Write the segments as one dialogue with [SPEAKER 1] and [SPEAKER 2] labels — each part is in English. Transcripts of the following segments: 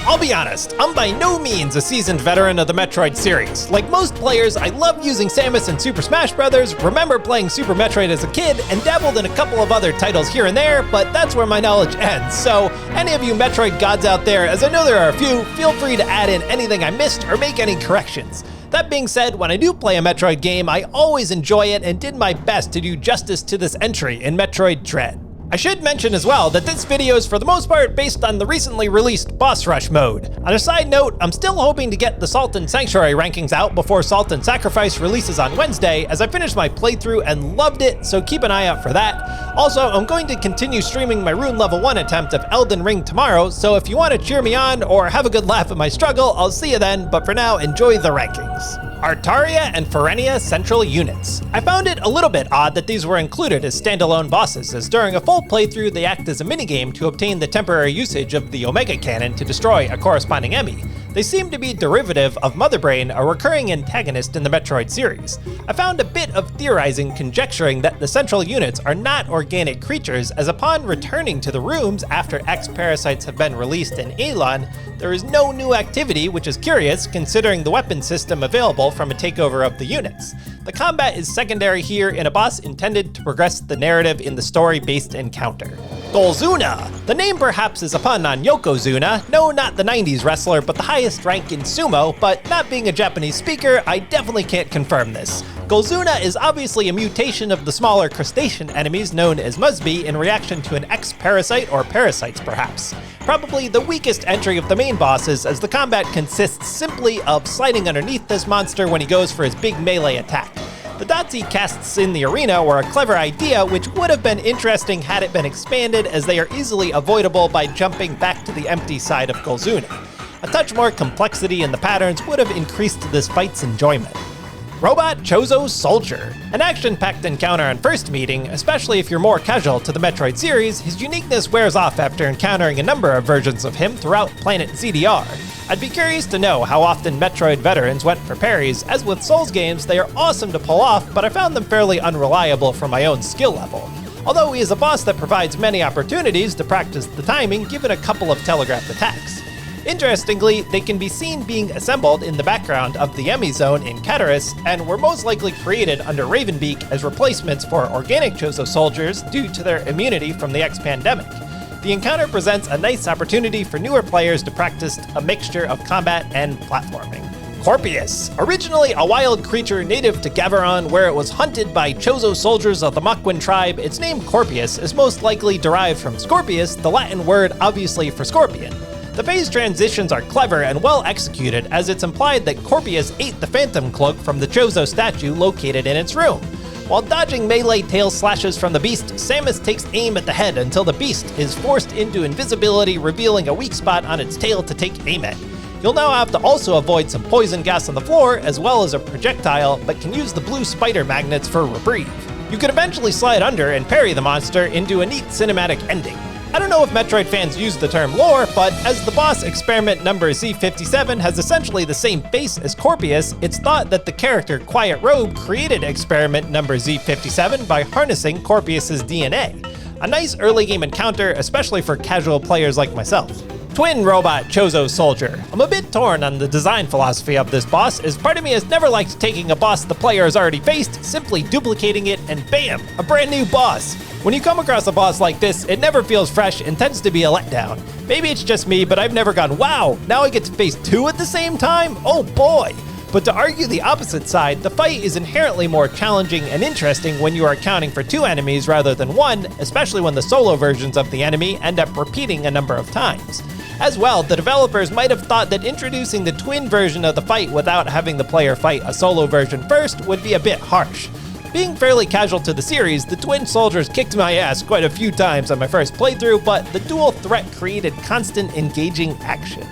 [SPEAKER 1] I'll be honest, I'm by no means a seasoned veteran of the Metroid series. Like most players, I love using Samus in Super Smash Bros., remember playing Super Metroid as a kid, and dabbled in a couple of other titles here and there, but that's where my knowledge ends. So, any of you Metroid gods out there, as I know there are a few, feel free to add in anything I missed or make any corrections. That being said, when I do play a Metroid game, I always enjoy it and did my best to do justice to this entry in Metroid Dread. I should mention as well that this video is for the most part based on the recently released Boss Rush mode. On a side note, I'm still hoping to get the Salt and Sanctuary rankings out before Salt and Sacrifice releases on Wednesday, as I finished my playthrough and loved it, so keep an eye out for that. Also, I'm going to continue streaming my Rune Level 1 attempt of Elden Ring tomorrow, so if you want to cheer me on or have a good laugh at my struggle, I'll see you then, but for now, enjoy the rankings. Artaria and Ferenia Central Units. I found it a little bit odd that these were included as standalone bosses, as during a full playthrough they act as a minigame to obtain the temporary usage of the Omega Cannon to destroy a corresponding enemy. They seem to be derivative of Mother Brain, a recurring antagonist in the Metroid series. I found a bit of theorizing conjecturing that the central units are not organic creatures, as upon returning to the rooms after X parasites have been released in Elan, there is no new activity, which is curious considering the weapon system available from a takeover of the units. The combat is secondary here in a boss intended to progress the narrative in the story-based encounter. Golzuna! The name perhaps is a pun on Yokozuna, no, not the 90s wrestler, but the highest rank in sumo, but not being a Japanese speaker, I definitely can't confirm this. Golzuna is obviously a mutation of the smaller crustacean enemies known as Musby in reaction to an X-parasite or parasites perhaps. Probably the weakest entry of the main bosses, as the combat consists simply of sliding underneath this monster when he goes for his big melee attack. The dots he casts in the arena were a clever idea, which would have been interesting had it been expanded, as they are easily avoidable by jumping back to the empty side of Golzuna. A touch more complexity in the patterns would have increased this fight's enjoyment. Robot Chozo Soldier. An action-packed encounter on first meeting, especially if you're more casual to the Metroid series, his uniqueness wears off after encountering a number of versions of him throughout Planet ZDR. I'd be curious to know how often Metroid veterans went for parries, as with Souls games they are awesome to pull off, but I found them fairly unreliable for my own skill level. Although he is a boss that provides many opportunities to practice the timing given a couple of telegraphed attacks. Interestingly, they can be seen being assembled in the background of the Emi Zone in Caterus, and were most likely created under Ravenbeak as replacements for organic Chozo soldiers due to their immunity from the X-pandemic. The encounter presents a nice opportunity for newer players to practice a mixture of combat and platforming. Corpus. Originally a wild creature native to Gaveron where it was hunted by Chozo soldiers of the Maquin tribe, its name Corpus is most likely derived from Scorpius, the Latin word obviously for scorpion. The phase transitions are clever and well executed, as it's implied that Corpus ate the Phantom Cloak from the Chozo statue located in its room. While dodging melee tail slashes from the beast, Samus takes aim at the head until the beast is forced into invisibility, revealing a weak spot on its tail to take aim at. You'll now have to also avoid some poison gas on the floor, as well as a projectile, but can use the blue spider magnets for reprieve. You could eventually slide under and parry the monster into a neat cinematic ending. I don't know if Metroid fans use the term lore, but as the boss experiment number Z57 has essentially the same face as Corpus, it's thought that the character Quiet Robe created experiment number Z57 by harnessing Corpus's DNA. A nice early game encounter, especially for casual players like myself. Twin Robot Chozo Soldier. I'm a bit torn on the design philosophy of this boss, as part of me has never liked taking a boss the player has already faced, simply duplicating it, and bam, a brand new boss. When you come across a boss like this, it never feels fresh and tends to be a letdown. Maybe it's just me, but I've never gone, wow, now I get to face two at the same time? Oh boy! But to argue the opposite side, the fight is inherently more challenging and interesting when you are accounting for two enemies rather than one, especially when the solo versions of the enemy end up repeating a number of times. As well, the developers might have thought that introducing the twin version of the fight without having the player fight a solo version first would be a bit harsh. Being fairly casual to the series, the twin soldiers kicked my ass quite a few times on my first playthrough, but the dual threat created constant engaging action.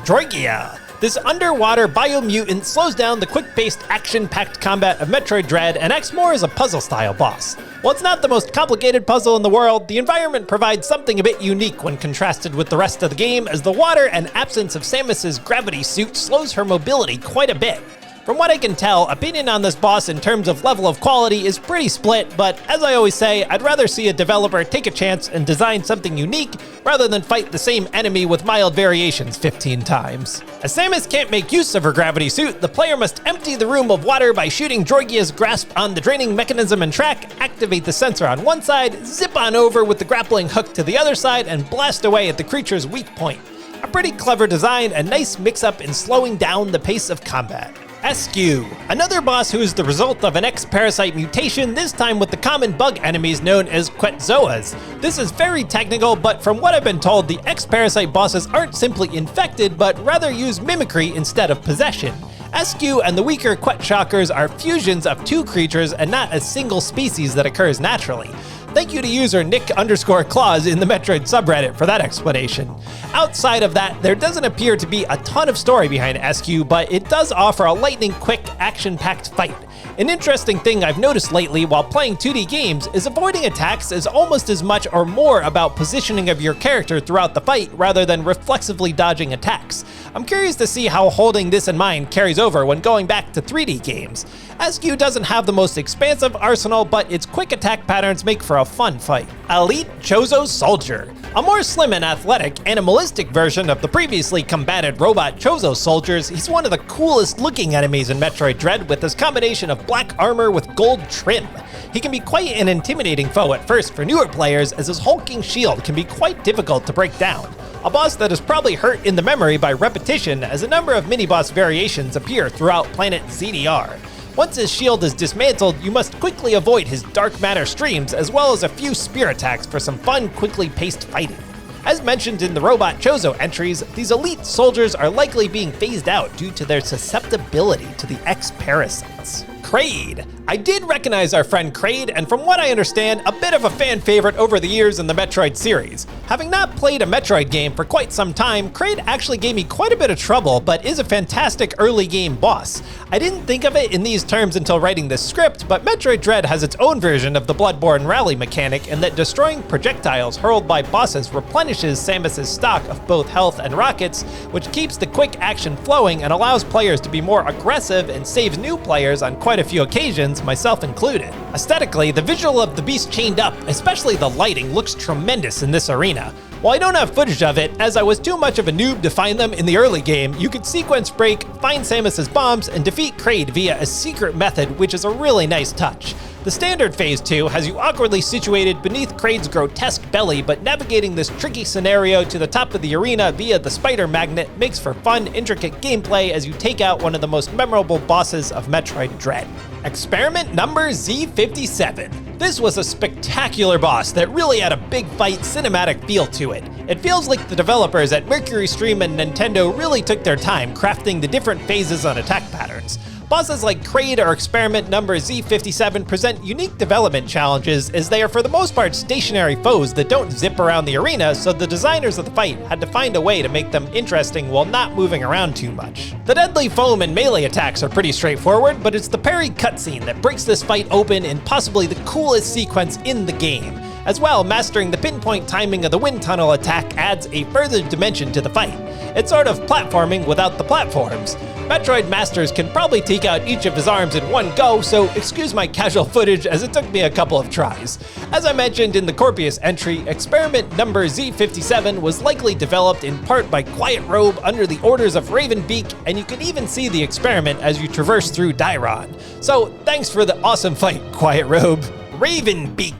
[SPEAKER 1] Driogia. This underwater biomutant slows down the quick-paced, action-packed combat of Metroid Dread and acts more as a puzzle-style boss. While it's not the most complicated puzzle in the world, the environment provides something a bit unique when contrasted with the rest of the game, as the water and absence of Samus's gravity suit slows her mobility quite a bit. From what I can tell, opinion on this boss in terms of level of quality is pretty split, but as I always say, I'd rather see a developer take a chance and design something unique rather than fight the same enemy with mild variations 15 times. As Samus can't make use of her gravity suit, the player must empty the room of water by shooting Driogia's grasp on the draining mechanism and track, activate the sensor on one side, zip on over with the grappling hook to the other side, and blast away at the creature's weak point. A pretty clever design and nice mix-up in slowing down the pace of combat. Escau, another boss who is the result of an X-parasite mutation, this time with the common bug enemies known as Quetzoas. This is very technical, but from what I've been told, the X-parasite bosses aren't simply infected, but rather use mimicry instead of possession. Escau and the weaker Quetshockers are fusions of two creatures and not a single species that occurs naturally. Thank you to user Nick_Claus in the Metroid subreddit for that explanation. Outside of that, there doesn't appear to be a ton of story behind Escau, but it does offer a lightning-quick, action-packed fight. An interesting thing I've noticed lately while playing 2D games is avoiding attacks is almost as much or more about positioning of your character throughout the fight rather than reflexively dodging attacks. I'm curious to see how holding this in mind carries over when going back to 3D games. Escau doesn't have the most expansive arsenal, but its quick attack patterns make for a fun fight. Elite Chozo Soldier. A more slim and athletic, animalistic version of the previously combated robot Chozo soldiers, he's one of the coolest looking enemies in Metroid Dread with his combination of black armor with gold trim. He can be quite an intimidating foe at first for newer players, as his hulking shield can be quite difficult to break down. A boss that is probably hurt in the memory by repetition, as a number of mini-boss variations appear throughout planet ZDR. Once his shield is dismantled, you must quickly avoid his dark matter streams, as well as a few spear attacks for some fun, quickly paced fighting. As mentioned in the Robot Chozo entries, these elite soldiers are likely being phased out due to their susceptibility to the X-parasites. Kraid. I did recognize our friend Kraid, and from what I understand, a bit of a fan favorite over the years in the Metroid series. Having not played a Metroid game for quite some time, Kraid actually gave me quite a bit of trouble, but is a fantastic early game boss. I didn't think of it in these terms until writing this script, but Metroid Dread has its own version of the Bloodborne rally mechanic in that destroying projectiles hurled by bosses replenishes Samus's stock of both health and rockets, which keeps the quick action flowing and allows players to be more aggressive and saves new players on quite a few occasions, myself included. Aesthetically, the visual of the beast chained up, especially the lighting, looks tremendous in this arena. While I don't have footage of it, as I was too much of a noob to find them in the early game, you could sequence break, find Samus's bombs, and defeat Kraid via a secret method, which is a really nice touch. The standard Phase 2 has you awkwardly situated beneath Kraid's grotesque belly, but navigating this tricky scenario to the top of the arena via the spider magnet makes for fun, intricate gameplay as you take out one of the most memorable bosses of Metroid Dread. Experiment number Z57. This was a spectacular boss that really had a big fight cinematic feel to it. It feels like the developers at MercurySteam and Nintendo really took their time crafting the different phases on attack patterns. Bosses like Kraid or Experiment number Z57 present unique development challenges, as they are for the most part stationary foes that don't zip around the arena, so the designers of the fight had to find a way to make them interesting while not moving around too much. The deadly foam and melee attacks are pretty straightforward, but it's the parry cutscene that breaks this fight open in possibly the coolest sequence in the game. As well, mastering the pinpoint timing of the wind tunnel attack adds a further dimension to the fight. It's sort of platforming without the platforms. Metroid masters can probably take out each of his arms in one go, so excuse my casual footage as it took me a couple of tries. As I mentioned in the Corpus entry, Experiment number Z57 was likely developed in part by Quiet Robe under the orders of Ravenbeak, and you can even see the experiment as you traverse through Dairon. So thanks for the awesome fight, Quiet Robe. Ravenbeak.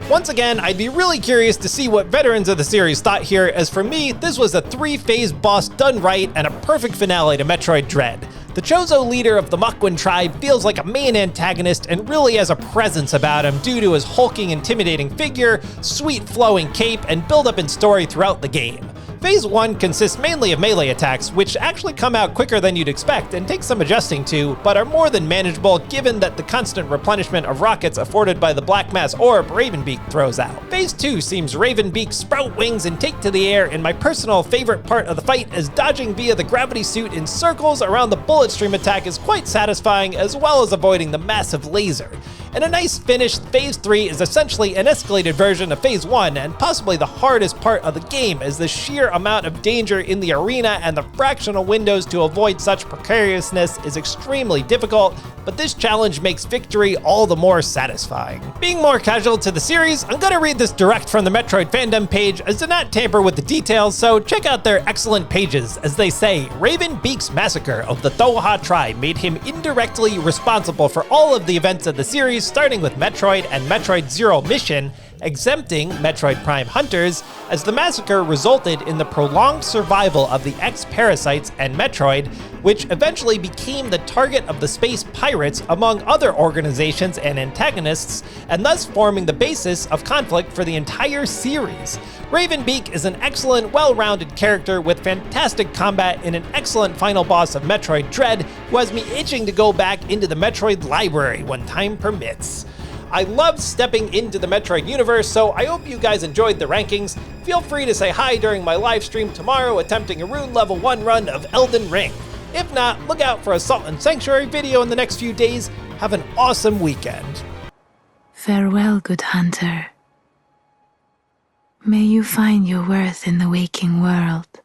[SPEAKER 1] Once again, I'd be really curious to see what veterans of the series thought here, as for me, this was a 3-phase boss done right and a perfect finale to Metroid Dread. The Chozo leader of the Mukwan tribe feels like a main antagonist and really has a presence about him due to his hulking, intimidating figure, sweet flowing cape, and build-up in story throughout the game. Phase 1 consists mainly of melee attacks, which actually come out quicker than you'd expect and take some adjusting to, but are more than manageable given that the constant replenishment of rockets afforded by the Black Mass orb Ravenbeak throws out. Phase 2 seems Ravenbeak sprout wings and take to the air, and my personal favorite part of the fight is dodging via the gravity suit in circles around the bullet stream attack is quite satisfying, as well as avoiding the massive laser. And a nice finish, Phase 3 is essentially an escalated version of Phase 1 and possibly the hardest part of the game, as the sheer amount of danger in the arena and the fractional windows to avoid such precariousness is extremely difficult, but this challenge makes victory all the more satisfying. Being more casual to the series, I'm gonna read this direct from the Metroid fandom page as to not tamper with the details, so check out their excellent pages. As they say, Ravenbeak's massacre of the Thoha tribe made him indirectly responsible for all of the events of the series, starting with Metroid and Metroid Zero Mission, exempting Metroid Prime hunters, as the massacre resulted in the prolonged survival of the X-Parasites and Metroid, which eventually became the target of the space pirates among other organizations and antagonists, and thus forming the basis of conflict for the entire series. Ravenbeak is an excellent, well-rounded character with fantastic combat and an excellent final boss of Metroid Dread, who has me itching to go back into the Metroid library when time permits. I loved stepping into the Metroid universe, so I hope you guys enjoyed the rankings. Feel free to say hi during my live stream tomorrow attempting a Rune Level 1 run of Elden Ring. If not, look out for a Salt and Sanctuary video in the next few days. Have an awesome weekend.
[SPEAKER 2] Farewell, good hunter. May you find your worth in the waking world.